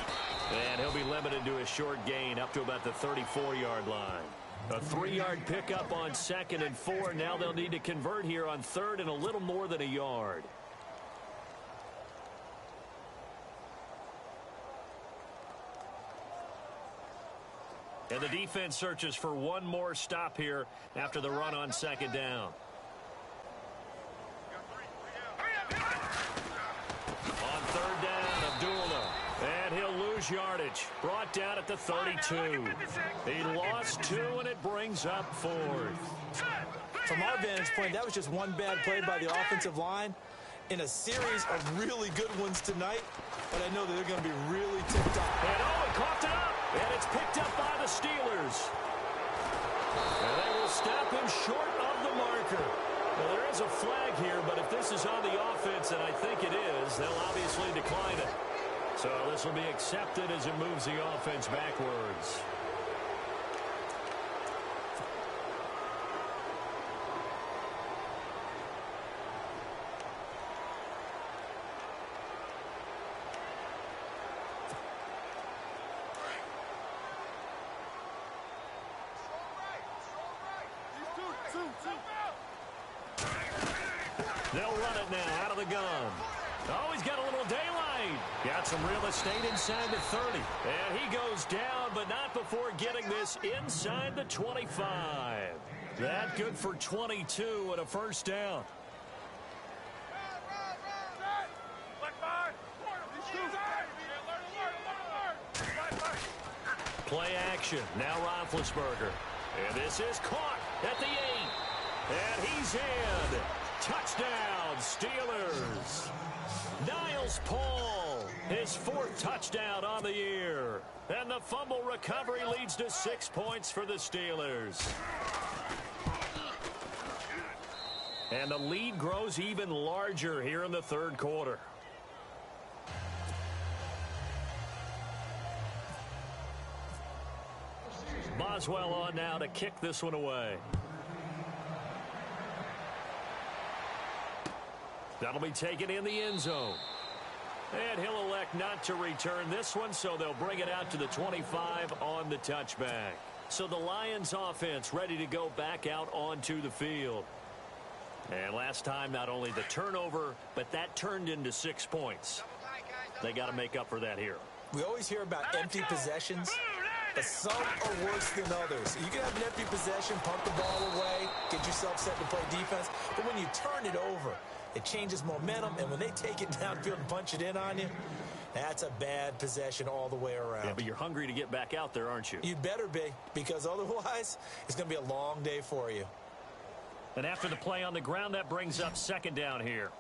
[SPEAKER 1] And he'll be limited to a short gain up to about the 34-yard line. A 3-yard pickup on 2nd and 4. Now they'll need to convert here on 3rd and a little more than a yard. And the defense searches for one more stop here after the run on 2nd down. On 3rd down, Abdullah. And he'll lose yardage. Brought down at the 32. He lost 2, and it brings up 4th.
[SPEAKER 2] From our vantage point, that was just one bad play by the offensive line in a series of really good ones tonight. But I know that they're going to be really ticked off.
[SPEAKER 1] And it coughed it up. And it's picked up by the Steelers. And they will stop him short of the marker. Well, there is a flag here, but if this is on the offense, and I think it is, they'll obviously decline it. So this will be accepted as it moves the offense backwards. They'll run it now out of the gun. Oh, he's got a little daylight. Got some real estate inside the 30. And he goes down, but not before getting this inside the 25. That good for 22 and a first down. Play action. Now Roethlisberger. And this is caught at the 8. And he's in. Touchdown, Steelers. Niles Paul, his 4th touchdown on the year. And the fumble recovery leads to 6 points for the Steelers. And the lead grows even larger here in the 3rd quarter. Boswell on now to kick this one away. That'll be taken in the end zone. And he'll elect not to return this one, so they'll bring it out to the 25 on the touchback. So the Lions offense ready to go back out onto the field. And last time, not only the turnover, but that turned into 6 points. They got to make up for that here.
[SPEAKER 2] We always hear about empty possessions, but some are worse than others. You can have an empty possession, pump the ball away, get yourself set to play defense, but when you turn it over, it changes momentum, and when they take it downfield and punch it in on you, that's a bad possession all the way around.
[SPEAKER 1] Yeah, but you're hungry to get back out there, aren't you?
[SPEAKER 2] You better be, because otherwise, it's going to be a long day for you.
[SPEAKER 1] And after the play on the ground, that brings up 2nd down here.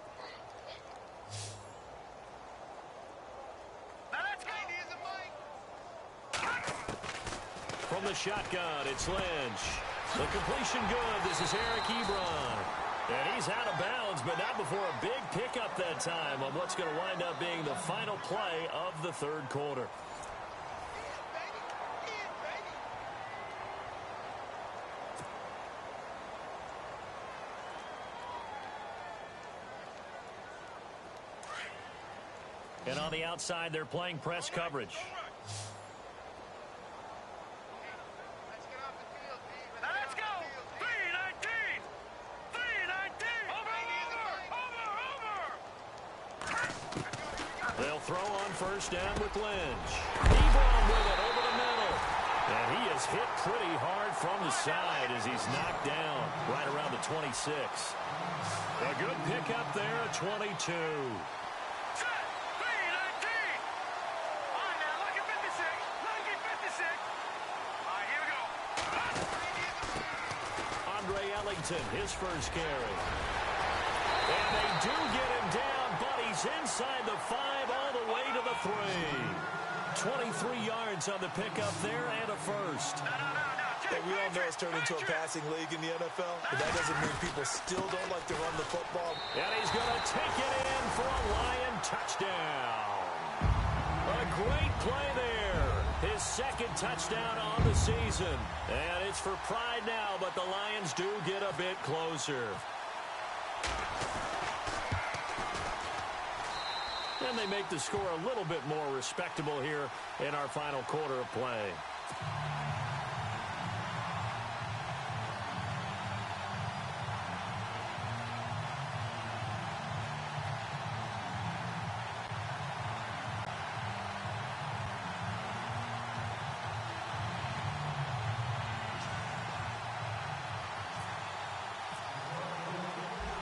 [SPEAKER 1] From the shotgun, it's Lynch. The completion good. This is Eric Ebron. And he's out of bounds, but not before a big pickup that time on what's going to wind up being the final play of the 3rd quarter. And on the outside, they're playing press coverage. throw on first down with Lynch. Ebron with it over the middle. And he is hit pretty hard from the side as he's knocked down right around the 26. A good pickup there at 22. His first carry. And they do get him down, but he's inside the 5 all the way to the 3. 23 yards on the pickup there and a first.
[SPEAKER 2] Hey, we all know it's turned into a passing league in the NFL, but that doesn't mean people still don't like to run the football.
[SPEAKER 1] And he's going to take it in for a Lion touchdown. A great play there. His second touchdown on the season. And it's for pride now, but the Lions do get a bit closer. And they make the score a little bit more respectable here in our final quarter of play.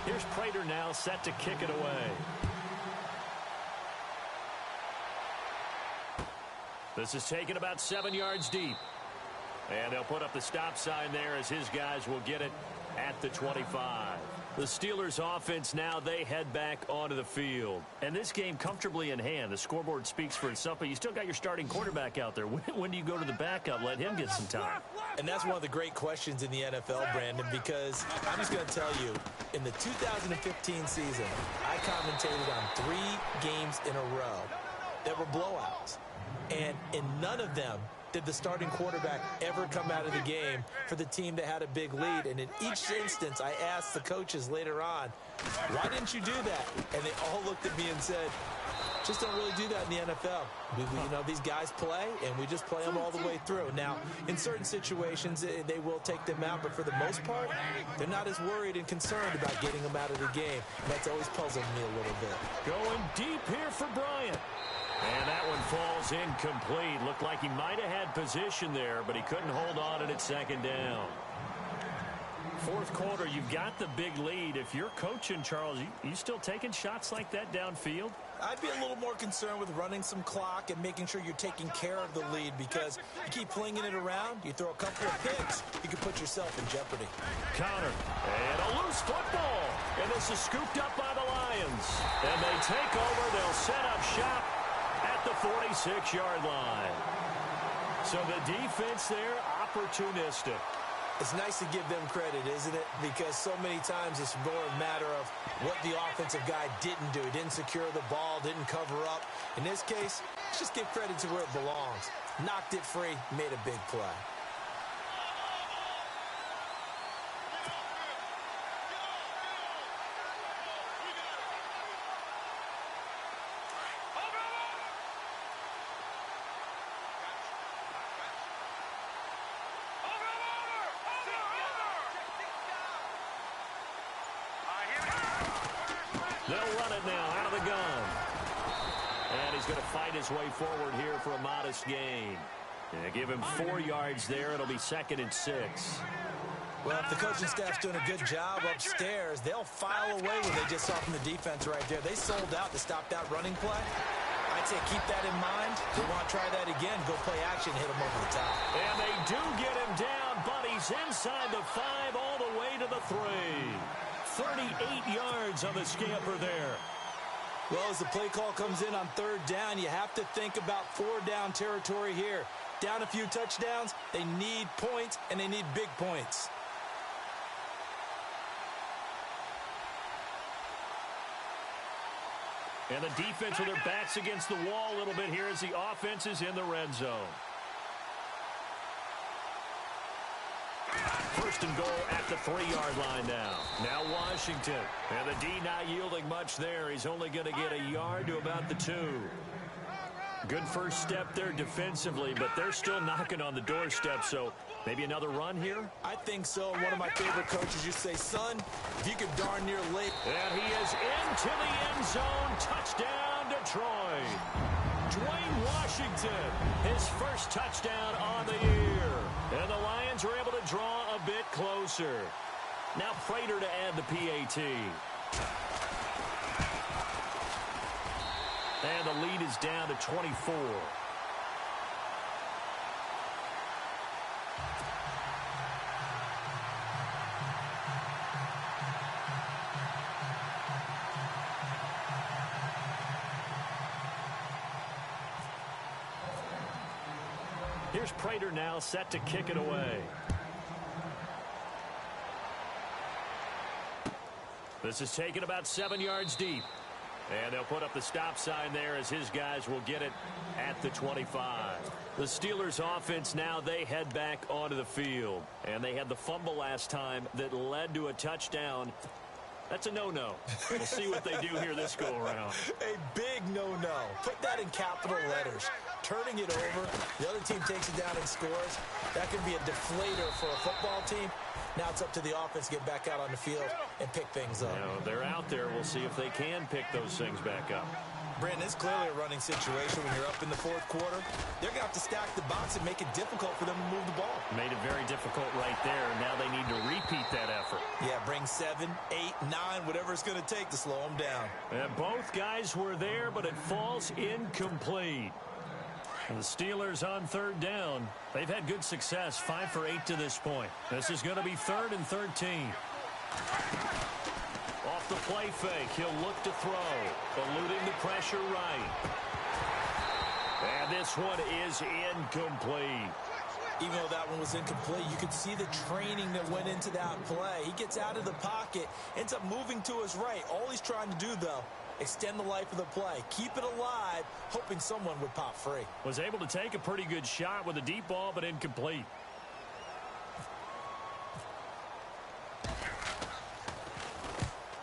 [SPEAKER 1] Here's Prater now set to kick it away. This is taken about 7 yards deep. And they'll put up the stop sign there as his guys will get it at the 25. The Steelers offense now, they head back onto the field. And this game comfortably in hand. The scoreboard speaks for itself, but you still got your starting quarterback out there. When do you go to the backup? Let him get some time.
[SPEAKER 2] And that's one of the great questions in the NFL, Brandon, because I'm just going to tell you, in the 2015 season, I commentated on 3 games in a row that were blowouts. And in none of them did the starting quarterback ever come out of the game for the team that had a big lead. And in each instance, I asked the coaches later on, why didn't you do that? And they all looked at me and said, just don't really do that in the NFL. You know, these guys play, and we just play them all the way through. Now, in certain situations, they will take them out, but for the most part, they're not as worried and concerned about getting them out of the game. And that's always puzzled me a little bit.
[SPEAKER 1] Going deep here for Bryant. And that one falls incomplete. Looked like he might have had position there, but he couldn't hold on at second down. Fourth quarter, you've got the big lead. If you're coaching, Charles, you still taking shots like that downfield?
[SPEAKER 2] I'd be a little more concerned with running some clock and making sure you're taking care of the lead, because you keep flinging it around, you throw a couple of picks, you can put yourself in jeopardy.
[SPEAKER 1] Counter. And a loose football. And this is scooped up by the Lions. And they take over. They'll set up shop at the 46-yard line. So the defense there, opportunistic.
[SPEAKER 2] It's nice to give them credit, isn't it? Because so many times it's more a matter of what the offensive guy didn't do. He didn't secure the ball, didn't cover up. In this case, just give credit to where it belongs. Knocked it free, made a big play.
[SPEAKER 1] They'll run it now out of the gun. And he's going to fight his way forward here for a modest gain. Give him 4 yards there. It'll be 2nd and 6.
[SPEAKER 2] Well, if the coaching staff's doing a good job upstairs, they'll file away what they just saw from the defense right there. They sold out to stop that running play. I'd say keep that in mind. They want to try that again, go play action, hit him over the top.
[SPEAKER 1] And they do get him down, but he's inside the 5 all the way to the 3. 38 yards on the scamper there.
[SPEAKER 2] Well, as the play call comes in on 3rd down, you have to think about 4-down territory here. Down a few touchdowns, they need points, and they need big points.
[SPEAKER 1] And the defense with their backs against the wall a little bit here as the offense is in the red zone. 1st and goal at the 3-yard line now. Now Washington. And the D not yielding much there. He's only going to get a yard to about the 2. Good first step there defensively, but they're still knocking on the doorstep, so maybe another run here?
[SPEAKER 2] I think so. One of my favorite coaches used to say, son, if you could darn near late.
[SPEAKER 1] And he is into the end zone. Touchdown, Troy. Dwayne Washington, his first touchdown on the year. And the Lions are able to draw a bit closer. Now Prater to add the PAT. And the lead is down to 24. Here's Prater now set to kick it away. This is taken about 7 yards deep. And they'll put up the stop sign there as his guys will get it at the 25. The Steelers offense now, they head back onto the field. And they had the fumble last time that led to a touchdown. That's a no-no. We'll see what they do here this go-around.
[SPEAKER 2] A big no-no. Put that in capital letters. Turning it over, the other team takes it down and scores. That can be a deflator for a football team. Now it's up to the offense to get back out on the field and pick things up.
[SPEAKER 1] You know, they're out there. We'll see if they can pick those things back up.
[SPEAKER 2] Brandon, it's clearly a running situation when you're up in the fourth quarter. They're going to have to stack the box and make it difficult for them to move the ball.
[SPEAKER 1] Made it very difficult right there. Now they need to repeat that effort.
[SPEAKER 2] Yeah, bring 7, 8, 9, whatever it's going to take to slow them down.
[SPEAKER 1] And both guys were there, but it falls incomplete. And the Steelers on third down. They've had good success, 5 for 8 to this point. This is going to be 3rd and 13. Off the play fake, he'll look to throw, eluding the pressure right. And this one is incomplete.
[SPEAKER 2] Even though that one was incomplete, you could see the training that went into that play. He gets out of the pocket, ends up moving to his right. All he's trying to do, though, extend the life of the play, keep it alive, hoping someone would pop free.
[SPEAKER 1] Was able to take a pretty good shot with a deep ball, but incomplete.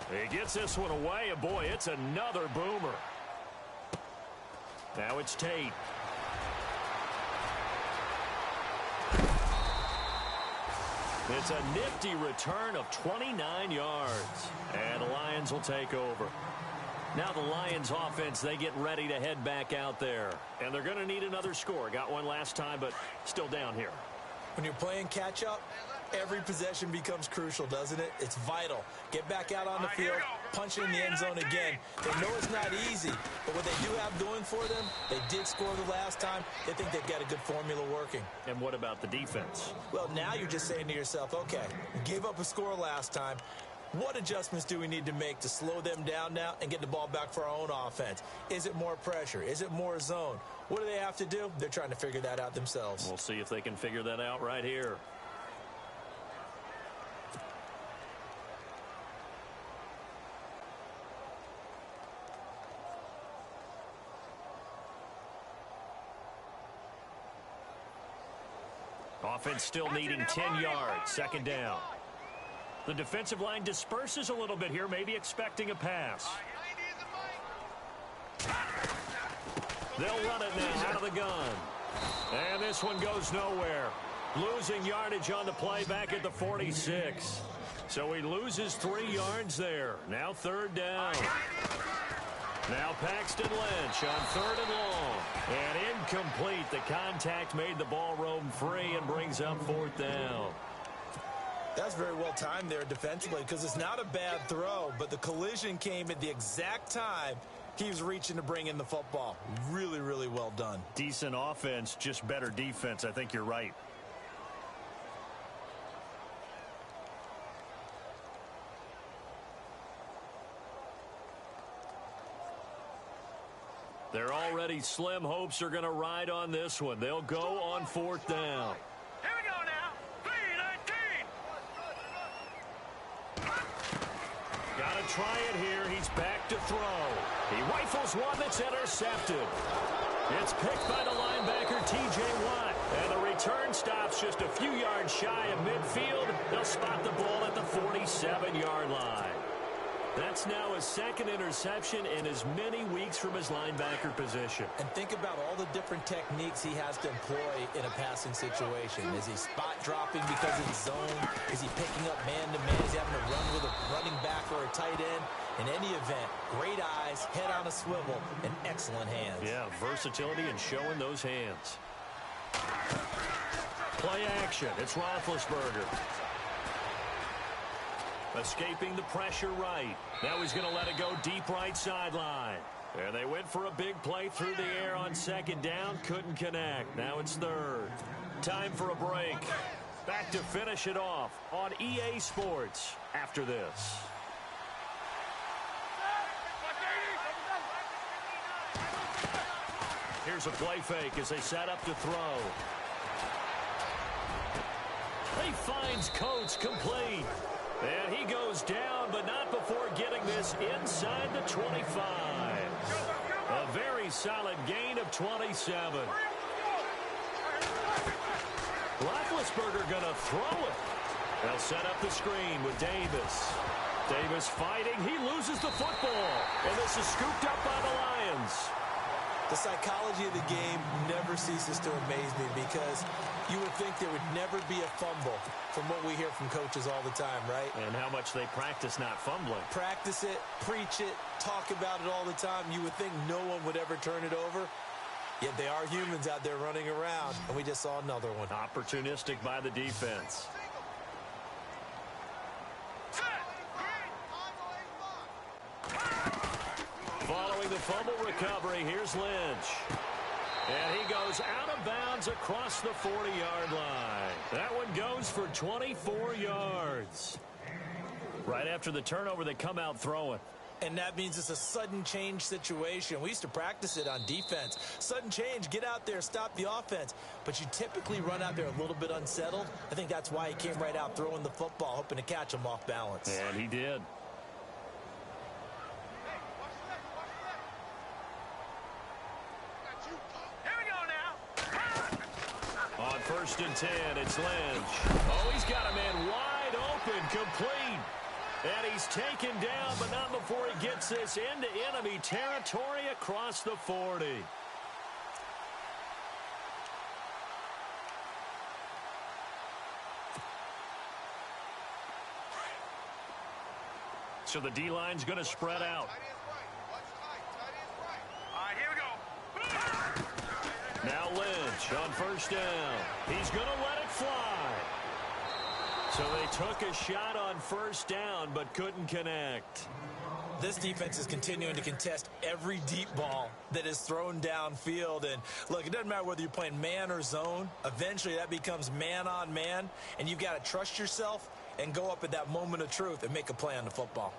[SPEAKER 1] He gets this one away, and boy, it's another boomer. Now it's Tate. It's a nifty return of 29 yards. And the Lions will take over. Now the Lions offense, they get ready to head back out there. And they're going to need another score. Got one last time, but still down here.
[SPEAKER 2] When you're playing catch-up, every possession becomes crucial, doesn't it? It's vital. Get back out on the field, punch it in the end zone again. They know it's not easy, but what they do have going for them, they did score the last time. They think they've got a good formula working.
[SPEAKER 1] And what about the defense?
[SPEAKER 2] Well, now you're just saying to yourself, okay, we gave up a score last time. What adjustments do we need to make to slow them down now and get the ball back for our own offense? Is it more pressure? Is it more zone? What do they have to do? They're trying to figure that out themselves.
[SPEAKER 1] We'll see if they can figure that out right here. Offense still needing 10 yards. 2nd down. The defensive line disperses a little bit here, maybe expecting a pass. They'll run it now out of the gun. And this one goes nowhere. Losing yardage on the play back at the 46. So he loses 3 yards there. Now 3rd down. Now Paxton Lynch on 3rd and long. And incomplete. The contact made the ball roam free and brings up 4th down.
[SPEAKER 2] That's very well timed there defensively because it's not a bad throw, but the collision came at the exact time he was reaching to bring in the football. Really, really well done.
[SPEAKER 1] Decent offense, just better defense. I think you're right. They're already slim hopes are going to ride on this one. They'll go on 4th down.
[SPEAKER 3] Here we go now. 3-19.
[SPEAKER 1] Gotta try it here. He's back to throw. He rifles one that's intercepted. It's picked by the linebacker, T.J. Watt. And the return stops just a few yards shy of midfield. They'll spot the ball at the 47-yard line. That's now his second interception in as many weeks from his linebacker position.
[SPEAKER 2] And think about all the different techniques he has to employ in a passing situation. Is he spot dropping because of the zone? Is he picking up man-to-man? Is he having to run with a running back or a tight end? In any event, great eyes, head on a swivel, and excellent hands.
[SPEAKER 1] Yeah, versatility and showing those hands. Play action. It's Roethlisberger. Escaping the pressure right. Now he's going to let it go deep right sideline. And they went for a big play through the air on second down. Couldn't connect. Now it's third. Time for a break. Back to finish it off on EA Sports after this. Here's a play fake as they set up to throw. He finds Coates complete. And he goes down, but not before getting this inside the 25. A very solid gain of 27. Roethlisberger going to throw it. They'll set up the screen with Davis. Davis fighting. He loses the football. And this is scooped up by the Lions.
[SPEAKER 2] The psychology of the game never ceases to amaze me because you would think there would never be a fumble from what we hear from coaches all the time, right?
[SPEAKER 1] And how much they practice not fumbling.
[SPEAKER 2] Practice it, preach it, talk about it all the time. You would think no one would ever turn it over. Yet they are humans out there running around, and we just saw another one.
[SPEAKER 1] Opportunistic by the defense. Following the fumble recovery, here's Lynch. And he goes out of bounds across the 40-yard line. That one goes for 24 yards. Right after the turnover, they come out throwing.
[SPEAKER 2] And that means it's a sudden change situation. We used to practice it on defense. Sudden change, get out there, stop the offense. But you typically run out there a little bit unsettled. I think that's why he came right out throwing the football, hoping to catch him off balance.
[SPEAKER 1] And he did. On 1st and 10, it's Lynch. Oh, he's got a man wide open, complete. And he's taken down, but not before he gets this into enemy territory across the 40. So the D-line's going to spread out.
[SPEAKER 3] All right, here we go.
[SPEAKER 1] Now Lynch on 1st down. He's going to let it fly. So they took a shot on 1st down, but couldn't connect.
[SPEAKER 2] This defense is continuing to contest every deep ball that is thrown downfield. And, look, it doesn't matter whether you're playing man or zone. Eventually, that becomes man-on-man, and you've got to trust yourself and go up at that moment of truth and make a play on the football.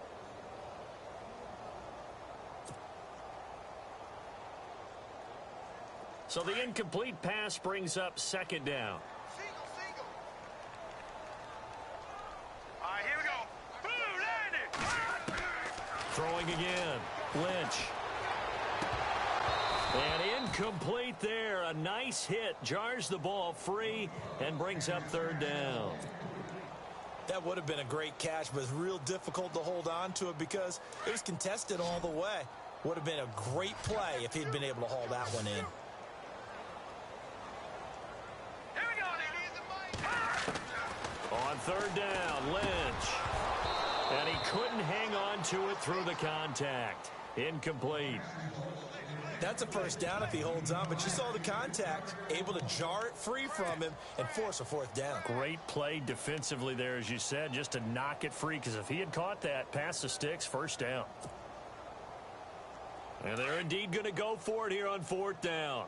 [SPEAKER 1] So the incomplete pass brings up 2nd down.
[SPEAKER 3] Single. All right, here we go. Boom, landed.
[SPEAKER 1] Throwing again. Lynch. And incomplete there. A nice hit. Jars the ball free and brings up 3rd down.
[SPEAKER 2] That would have been a great catch, but it's real difficult to hold on to it because it was contested all the way. Would have been a great play if he'd been able to haul that one in.
[SPEAKER 1] On 3rd down, Lynch. And he couldn't hang on to it through the contact. Incomplete.
[SPEAKER 2] That's a 1st down if he holds on, but you saw the contact, able to jar it free from him and force a 4th down.
[SPEAKER 1] Great play defensively there, as you said, just to knock it free, because if he had caught that, past the sticks, 1st down. And they're indeed going to go for it here on 4th down.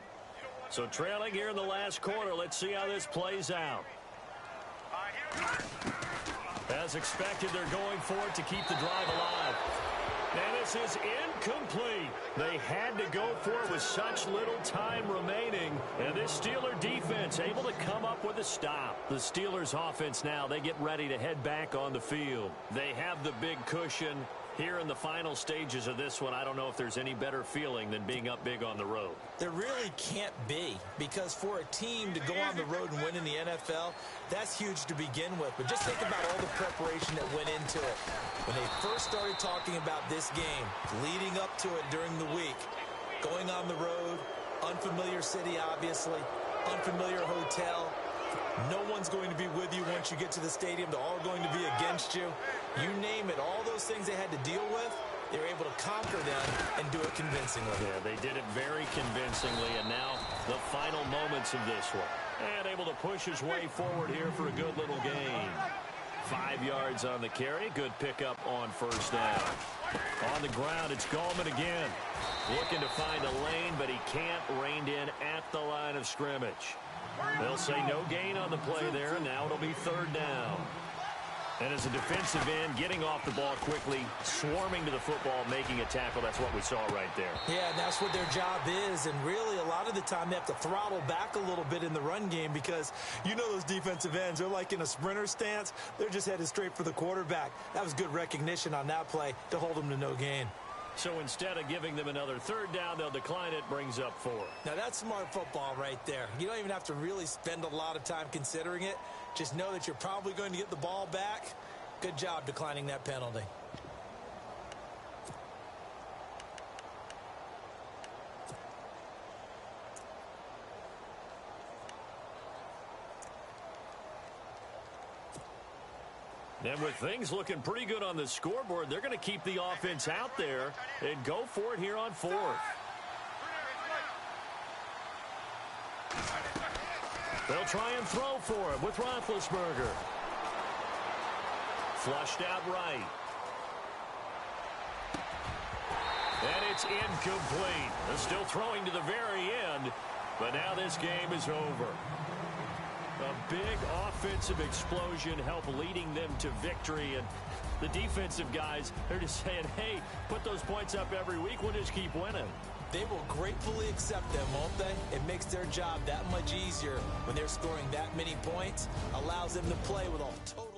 [SPEAKER 1] So trailing here in the last quarter, let's see how this plays out. As expected, they're going for it to keep the drive alive. And this is incomplete. They had to go for it with such little time remaining. And this Steeler defense defense able to come up with a stop. The Steelers offense now, they get ready to head back on the field. They have the big cushion. Here in the final stages of this one, I don't know if there's any better feeling than being up big on the road.
[SPEAKER 2] There really can't be, because for a team to go on the road and win in the NFL, that's huge to begin with. But just think about all the preparation that went into it. When they first started talking about this game, leading up to it during the week, going on the road, unfamiliar city, obviously, unfamiliar hotel. No one's going to be with you once you get to the stadium. They're all going to be against you. You name it, all those things they had to deal with, they were able to conquer them and do it convincingly.
[SPEAKER 1] Yeah, they did it very convincingly, and now the final moments of this one. And able to push his way forward here for a good little gain. 5 yards on the carry. Good pickup on first down. On the ground, it's Gallman again. Looking to find a lane, but he can't. Reined in at the line of scrimmage. They'll say no gain on the play there, and now it'll be third down. And as a defensive end, getting off the ball quickly, swarming to the football, making a tackle, that's what we saw right there.
[SPEAKER 2] Yeah, and that's what their job is. And really, a lot of the time, they have to throttle back a little bit in the run game because you know those defensive ends, they're like in a sprinter stance. They're just headed straight for the quarterback. That was good recognition on that play to hold them to no gain.
[SPEAKER 1] So instead of giving them another third down, they'll decline it, brings up 4.
[SPEAKER 2] Now, that's smart football right there. You don't even have to really spend a lot of time considering it. Just know that you're probably going to get the ball back. Good job declining that penalty.
[SPEAKER 1] And with things looking pretty good on the scoreboard, they're going to keep the offense out there and go for it here on 4th. They'll try and throw for it with Roethlisberger. Flushed out right. And it's incomplete. They're still throwing to the very end, but now this game is over. A big offensive explosion helped leading them to victory, and the defensive guys, they're just saying, hey, put those points up every week, we'll just keep winning.
[SPEAKER 2] They will gratefully accept them, won't they? It makes their job that much easier when they're scoring that many points, allows them to play with a total